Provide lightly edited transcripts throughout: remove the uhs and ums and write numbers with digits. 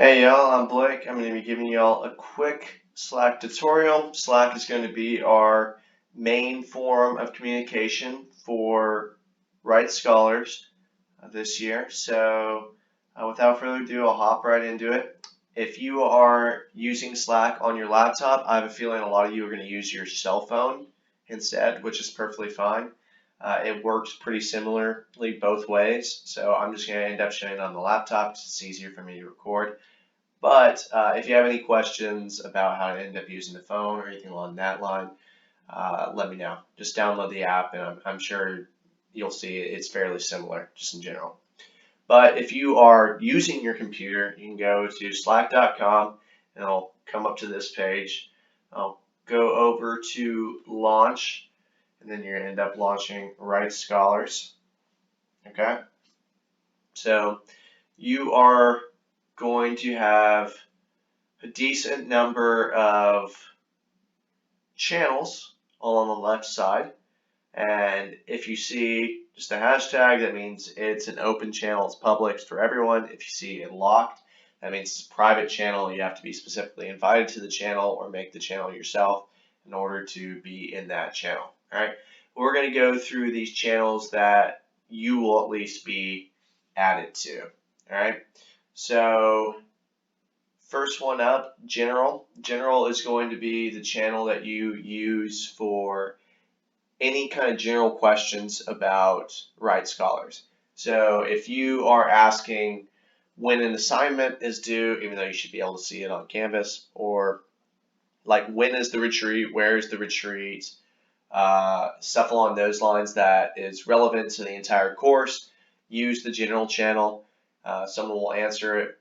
Hey y'all, I'm Blake. I'm going to be giving y'all a quick Slack tutorial. Slack is going to be our main form of communication for Reitz scholars this year. So without further ado, I'll hop right into it. If you are using Slack on your laptop, I have a feeling a lot of you are going to use your cell phone instead, which is perfectly fine. It works pretty similarly both ways, so I'm just going to end up showing it on the laptop because it's easier for me to record. But if you have any questions about how to end up using the phone or anything along that line, let me know. Just download the app, and I'm sure you'll see it's fairly similar, just in general. But if you are using your computer, you can go to slack.com, and I'll come up to this page. I'll go over to launch, and then you're going to end up launching Reitz Scholars. Okay? So you are going to have a decent number of channels all on the left side. And if you see just a hashtag, that means it's an open channel, it's public, it's for everyone. If you see it locked, that means it's a private channel. You have to be specifically invited to the channel or make the channel yourself in order to be in that channel. All right. We're going to go through these channels that you will at least be added to. All right. So first one up, general. General is going to be the channel that you use for any kind of general questions about Reitz scholars. So if you are asking when an assignment is due, even though you should be able to see it on Canvas, or like when is the retreat, where is the retreat, stuff along those lines that is relevant to the entire course, use the general channel. Someone will answer it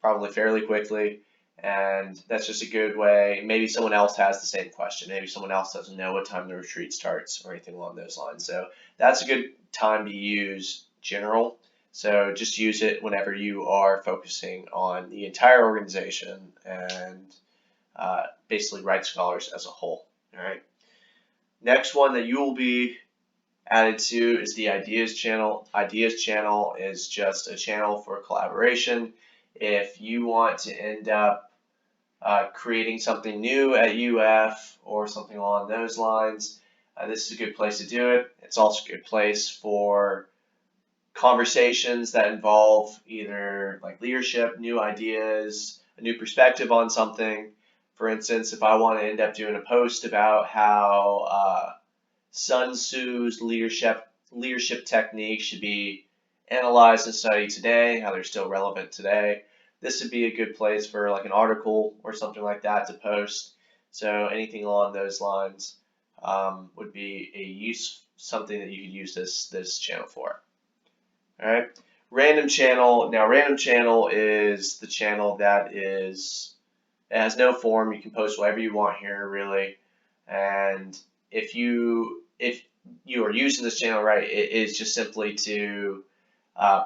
probably fairly quickly, and that's just a good way. Maybe someone else has the same question. Maybe someone else doesn't know what time the retreat starts or anything along those lines. So that's a good time to use general. So just use it whenever you are focusing on the entire organization and basically Reitz scholars as a whole. All right. Next one that you will be added to is the Ideas channel. Ideas channel is just a channel for collaboration. If you want to end up creating something new at UF or something along those lines, this is a good place to do it. It's also a good place for conversations that involve either like leadership, new ideas, a new perspective on something. For instance, if I want to end up doing a post about how Sun Tzu's leadership techniques should be analyzed and studied today, how they're still relevant today, this would be a good place for like an article or something like that to post. So anything along those lines would be something that you could use this channel for. All right, random channel. Now, random channel is the channel that it has no form. You can post whatever you want here, really. And if you are using this channel right, it is just simply to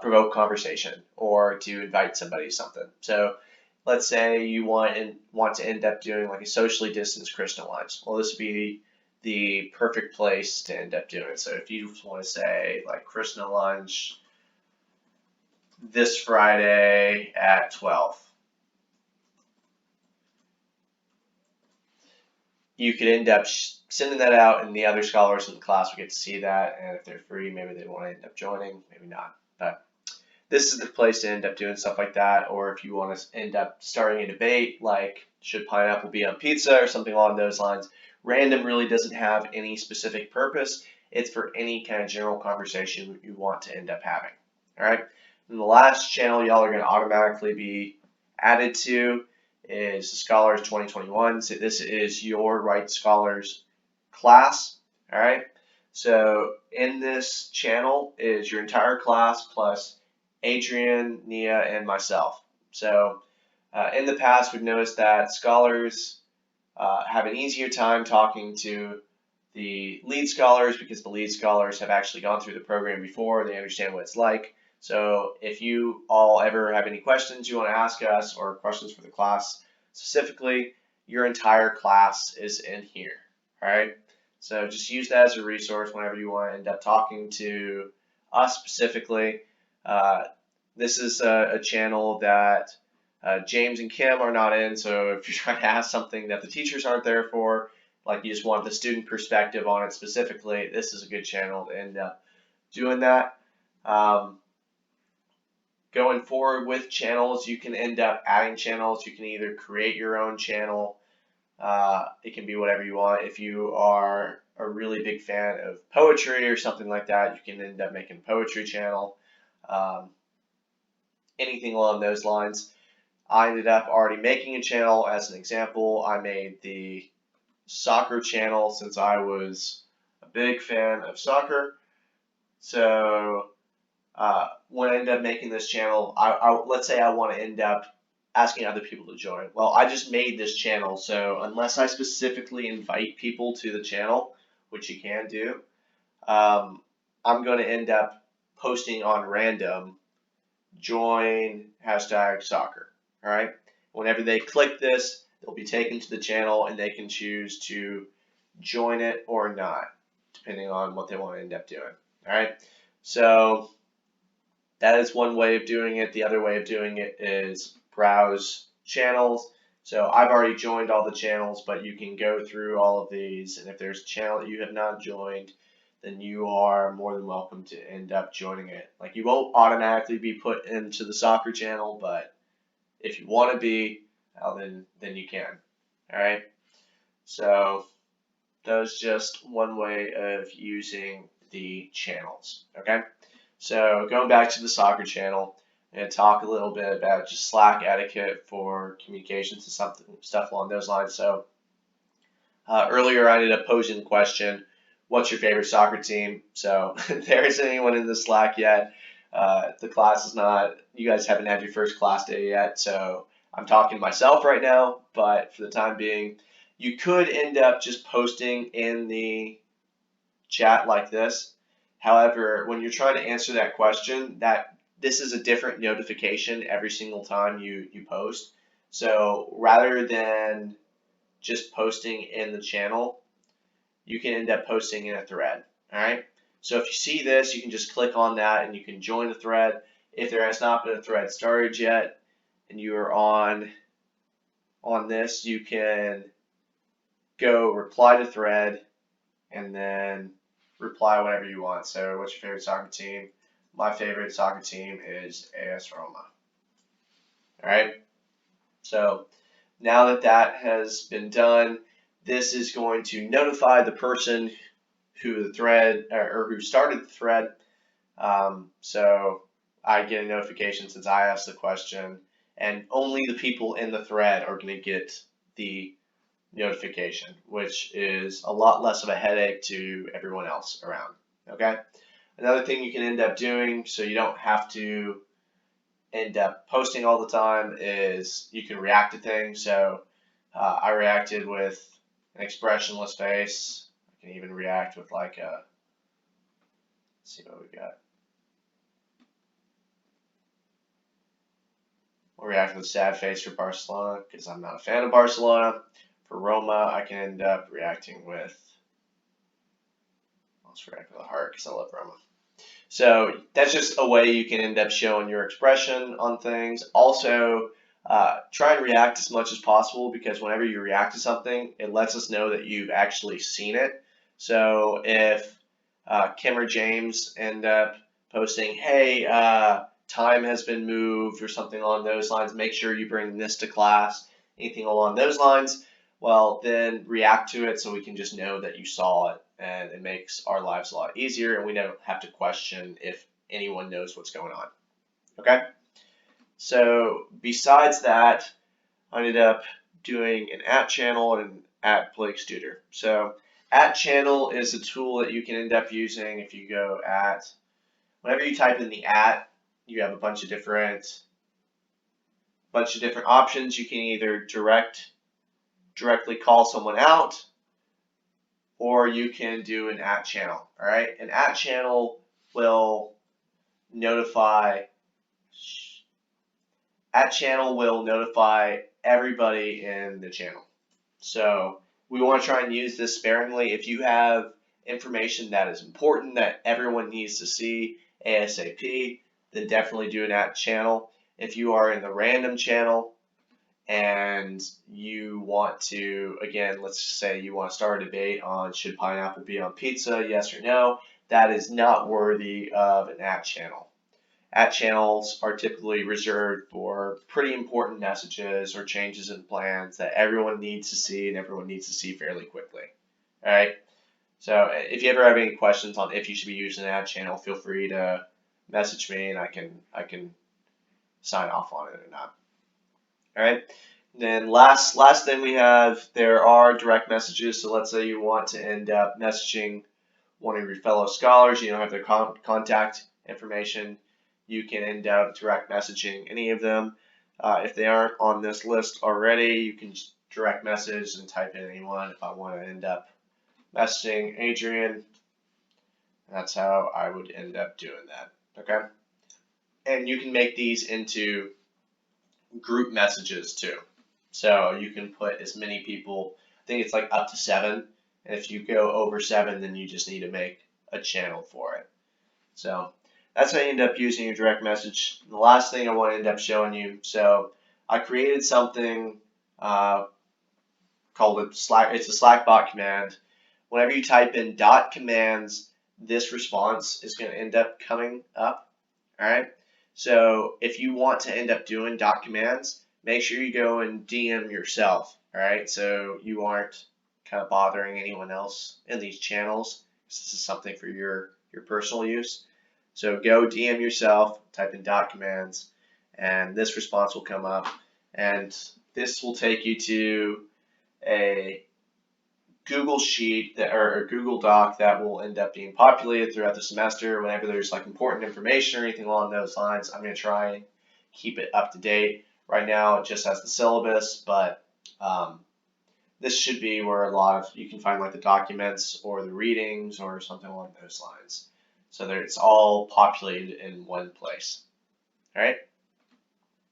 provoke conversation or to invite somebody to something. So let's say you want to end up doing like a socially distanced Krishna lunch. Well, this would be the perfect place to end up doing it. So if you just want to say like Krishna lunch this Friday at 12, you could end up sending that out, and the other scholars in the class will get to see that. And if they're free, maybe they want to end up joining, maybe not. But this is the place to end up doing stuff like that. Or if you want to end up starting a debate, like should pineapple be on pizza or something along those lines. Random really doesn't have any specific purpose. It's for any kind of general conversation you want to end up having. All right. And the last channel y'all are going to automatically be added to is the Scholars 2021. So this is your Reitz Scholars class. All right. So in this channel is your entire class plus Adrian, Nia, and myself. So in the past, we've noticed that scholars have an easier time talking to the lead scholars because the lead scholars have actually gone through the program before. They understand what it's like. So if you all ever have any questions you want to ask us or questions for the class specifically, your entire class is in here. All right. So just use that as a resource whenever you want to end up talking to us specifically. This is a channel that James and Kim are not in, so if you're trying to ask something that the teachers aren't there for, like you just want the student perspective on it specifically, this is a good channel to end up doing that. Going forward with channels, you can end up adding channels. You can either create your own channel. It can be whatever you want. If you are a really big fan of poetry or something like that, you can end up making a poetry channel. Anything along those lines. I ended up already making a channel. As an example, I made the soccer channel since I was a big fan of soccer. So when I end up making this channel, let's say I want to end up asking other people to join. Well, I just made this channel, so unless I specifically invite people to the channel, which you can do, I'm going to end up posting on random, join #soccer. All right. Whenever they click this, they'll be taken to the channel and they can choose to join it or not, depending on what they want to end up doing. All right. So that is one way of doing it. The other way of doing it is browse channels. So I've already joined all the channels, but you can go through all of these, and if there's a channel that you have not joined, then you are more than welcome to end up joining it. Like, you won't automatically be put into the soccer channel, but if you want to be, well, then you can. All right. So that's just one way of using the channels. Okay. So going back to the soccer channel, I'm going to talk a little bit about just Slack etiquette for communications and stuff along those lines. So earlier I ended up posing the question, what's your favorite soccer team? So if there isn't anyone in the Slack yet. The class is not, you guys haven't had your first class day yet, so I'm talking to myself right now, but for the time being, you could end up just posting in the chat like this. However, when you're trying to answer that question, this is a different notification every single time you post. So rather than just posting in the channel, you can end up posting in a thread. All right. So if you see this, you can just click on that and you can join the thread. If there has not been a thread started yet and you are on this, you can go reply to thread and then reply whatever you want. So what's your favorite soccer team? My favorite soccer team is AS Roma. All right. So now that that has been done, this is going to notify the person who the thread or who started the thread. So I get a notification since I asked the question, and only the people in the thread are going to get the notification, which is a lot less of a headache to everyone else around. Okay. Another thing you can end up doing, so you don't have to end up posting all the time, is you can react to things. So I reacted with an expressionless face. I can even react with like a, let's see what we got. We'll react with a sad face for Barcelona because I'm not a fan of Barcelona. For Roma, I can end up reacting with, let's react with a heart because I love Roma. So that's just a way you can end up showing your expression on things. Also, try and react as much as possible, because whenever you react to something, it lets us know that you've actually seen it. So if Kim or James end up posting, hey, time has been moved or something along those lines, make sure you bring this to class, anything along those lines, well, then react to it so we can just know that you saw it, and it makes our lives a lot easier and we don't have to question if anyone knows what's going on. Okay? So besides that, I ended up doing an @channel and an @BlakeStuder. So @channel is a tool that you can end up using if you go whenever you type in the @ you have a bunch of different options. You can either directly call someone out, or you can do an @channel. All right, an @channel will notify everybody in the channel. So we want to try and use this sparingly. If you have information that is important that everyone needs to see ASAP, then definitely do an @channel. If you are in the random channel and you want to, again, let's just say you want to start a debate on should pineapple be on pizza, yes or no, that is not worthy of an @ channel. @ channels are typically reserved for pretty important messages or changes in plans that everyone needs to see and everyone needs to see fairly quickly. All right. So if you ever have any questions on if you should be using an @ channel, feel free to message me and I can sign off on it or not. All right. And then last thing we have, there are direct messages. So let's say you want to end up messaging one of your fellow scholars, you don't have their contact information, you can end up direct messaging any of them. If they aren't on this list already, you can direct message and type in anyone. If I want to end up messaging Adrian, that's how I would end up doing that. Okay. And you can make these into group messages too. So you can put as many people, I think it's like up to 7. And if you go over 7, then you just need to make a channel for it. So that's how you end up using your direct message. And the last thing I want to end up showing you, so I created something called a Slack. It's a Slack bot command. Whenever you type in .commands, this response is going to end up coming up. All right. So if you want to end up doing .commands, make sure you go and DM yourself. All right. So you aren't kind of bothering anyone else in these channels. This is something for your personal use. So go DM yourself, type in .commands, and this response will come up. And this will take you to a Google Sheet or a Google Doc that will end up being populated throughout the semester. Whenever there's like important information or anything along those lines, I'm going to try and keep it up to date. Right now it just has the syllabus, but this should be where a lot of you can find like the documents or the readings or something along those lines. So that it's all populated in one place. All right,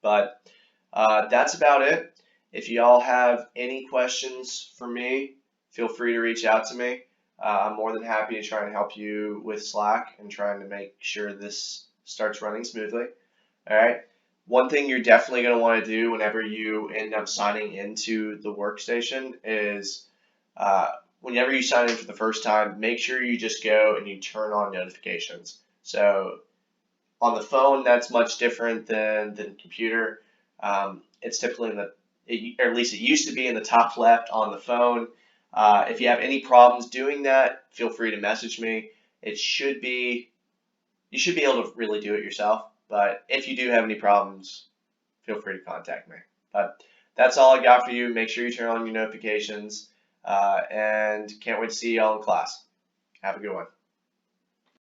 but that's about it. If y'all have any questions for me, feel free to reach out to me. I'm more than happy to try and help you with Slack and trying to make sure this starts running smoothly. All right. One thing you're definitely going to want to do whenever you end up signing into the workstation is whenever you sign in for the first time, make sure you just go and you turn on notifications. So on the phone, that's much different than the computer. It's typically in the, or at least it used to be in the top left on the phone. If you have any problems doing that, feel free to message me. You should be able to really do it yourself. But if you do have any problems, feel free to contact me. But that's all I got for you. Make sure you turn on your notifications and can't wait to see y'all in class. Have a good one.